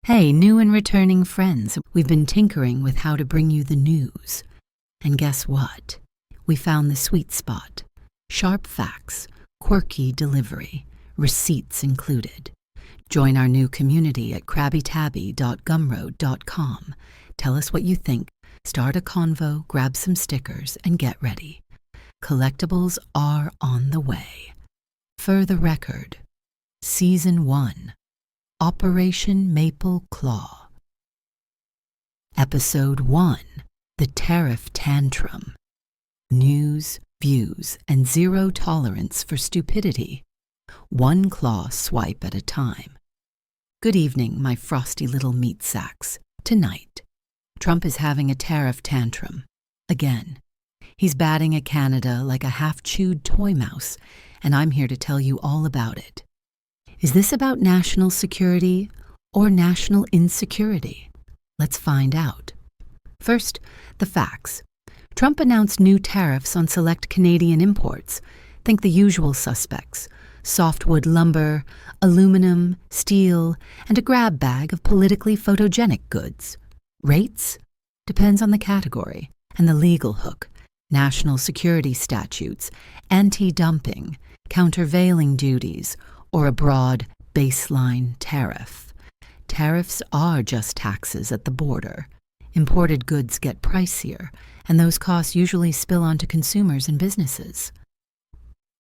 Hey, new and returning friends, we've been tinkering with how to bring you the news. And guess what? We found the sweet spot. Sharp facts, quirky delivery, receipts included. Join our new community at crabbytabby.gumroad.com. Tell us what you think, start a convo, grab some stickers, and get ready. Collectibles are on the way. For the record, Season 1. Operation Maple Claw. Episode 1. The Tariff Tantrum. News, views, and zero tolerance for stupidity. One claw swipe at a time. Good evening, my frosty little meat sacks. Tonight, Trump is having a tariff tantrum. Again. He's batting at Canada like a half-chewed toy mouse, and I'm here to tell you all about it. Is this about national security or national insecurity? Let's find out. First, the facts. Trump announced new tariffs on select Canadian imports. Think the usual suspects: softwood lumber, aluminum, steel, and a grab bag of politically photogenic goods. Rates? Depends on the category and the legal hook. National security statutes, anti-dumping, countervailing duties, or a broad baseline tariff. Tariffs are just taxes at the border. Imported goods get pricier, and those costs usually spill onto consumers and businesses.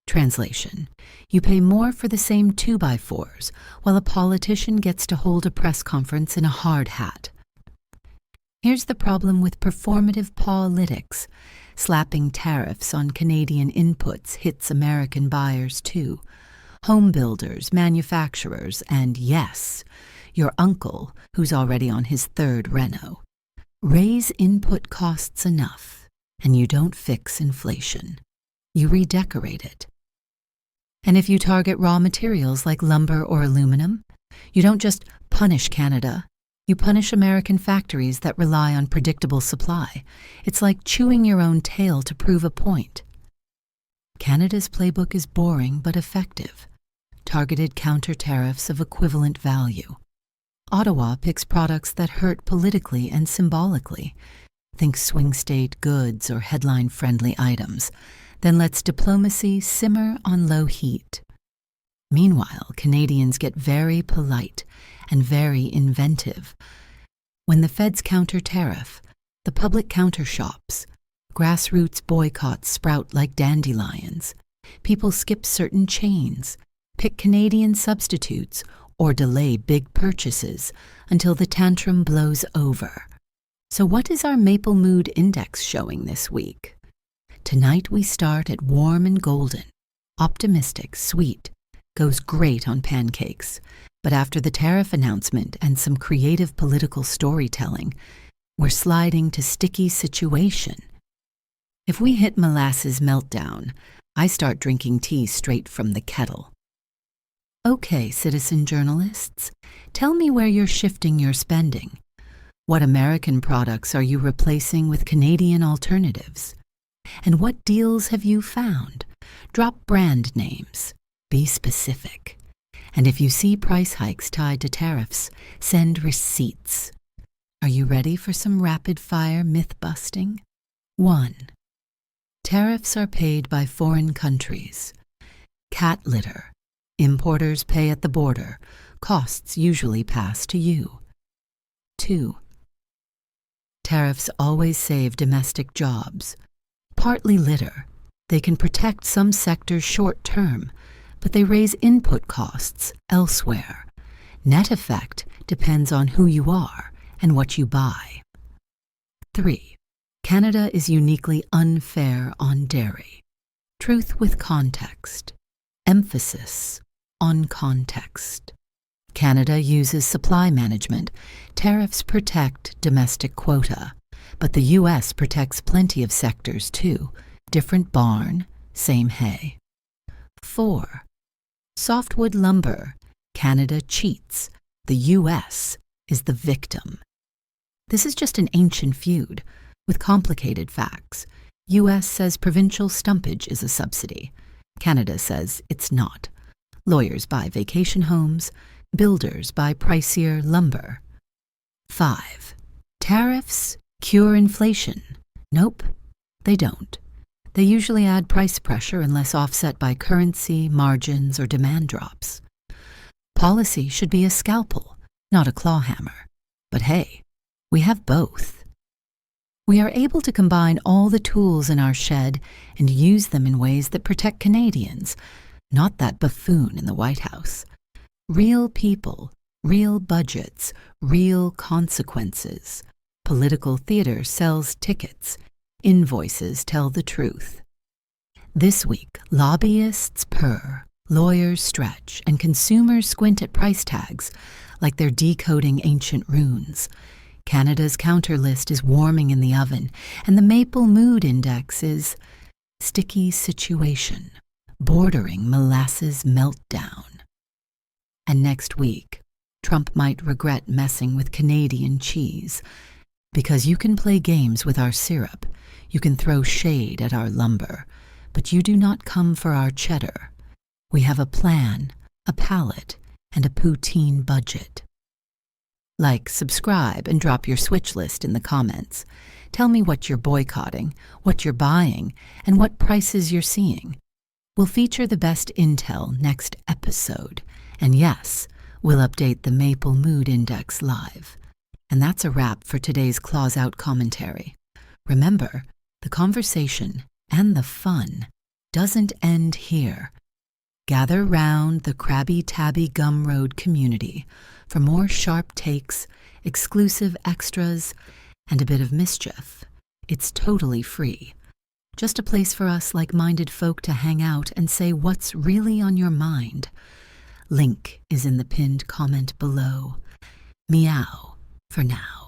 Translation: you pay more for the same 2x4s, while a politician gets to hold a press conference in a hard hat. Here's the problem with performative politics. Slapping tariffs on Canadian inputs hits American buyers too. Home builders, manufacturers, and yes, your uncle, who's already on his third reno. Raise input costs enough, and you don't fix inflation. You redecorate it. And if you target raw materials like lumber or aluminum, you don't just punish Canada. You punish American factories that rely on predictable supply. It's like chewing your own tail to prove a point. Canada's playbook is boring but effective. Targeted counter-tariffs of equivalent value. Ottawa picks products that hurt politically and symbolically. Think swing state goods or headline-friendly items. Then lets diplomacy simmer on low heat. Meanwhile, Canadians get very polite and very inventive. When the feds counter-tariff, the public counter-shops. Grassroots boycotts sprout like dandelions. People skip certain chains, pick Canadian substitutes, or delay big purchases until the tantrum blows over. So what is our Maple Mood Index showing this week? Tonight we start at warm and golden, optimistic, sweet, goes great on pancakes. But after the tariff announcement and some creative political storytelling, we're sliding to sticky situation. If we hit molasses meltdown, I start drinking tea straight from the kettle. Okay, citizen journalists, tell me where you're shifting your spending. What American products are you replacing with Canadian alternatives? And what deals have you found? Drop brand names. Be specific. And if you see price hikes tied to tariffs, send receipts. Are you ready for some rapid-fire myth-busting? 1. Tariffs are paid by foreign countries. Cat litter. Importers pay at the border. Costs usually pass to you. 2. Tariffs always save domestic jobs. Partly litter. They can protect some sectors short-term, but they raise input costs elsewhere. Net effect depends on who you are and what you buy. 3. Canada is uniquely unfair on dairy. Truth with context. Emphasis on context. Canada uses supply management. Tariffs protect domestic quota, but the U.S. protects plenty of sectors too. Different barn, same hay. 4. Softwood lumber. Canada cheats. The U.S. is the victim. This is just an ancient feud with complicated facts. U.S. says provincial stumpage is a subsidy. Canada says it's not. Lawyers buy vacation homes. Builders buy pricier lumber. 5. Tariffs cure inflation. Nope, they don't. They usually add price pressure unless offset by currency, margins, or demand drops. Policy should be a scalpel, not a claw hammer. But hey, we have both. We are able to combine all the tools in our shed and use them in ways that protect Canadians, not that buffoon in the White House. Real people, real budgets, real consequences. Political theater sells tickets. Invoices tell the truth. This week, lobbyists purr, lawyers stretch, and consumers squint at price tags like they're decoding ancient runes. Canada's counter list is warming in the oven, and the Maple Mood Index is sticky situation, bordering molasses meltdown. And next week, Trump might regret messing with Canadian cheese, because you can play games with our syrup, you can throw shade at our lumber, but you do not come for our cheddar. We have a plan, a palette, and a poutine budget. Like, subscribe, and drop your Switch list in the comments. Tell me what you're boycotting, what you're buying, and what prices you're seeing. We'll feature the best intel next episode. And yes, we'll update the Maple Mood Index live. And that's a wrap for today's Claws Out commentary. Remember, the conversation and the fun doesn't end here. Gather round the Crabby Tabby Gumroad community for more sharp takes, exclusive extras, and a bit of mischief. It's totally free. Just a place for us like-minded folk to hang out and say what's really on your mind. Link is in the pinned comment below. Meow for now.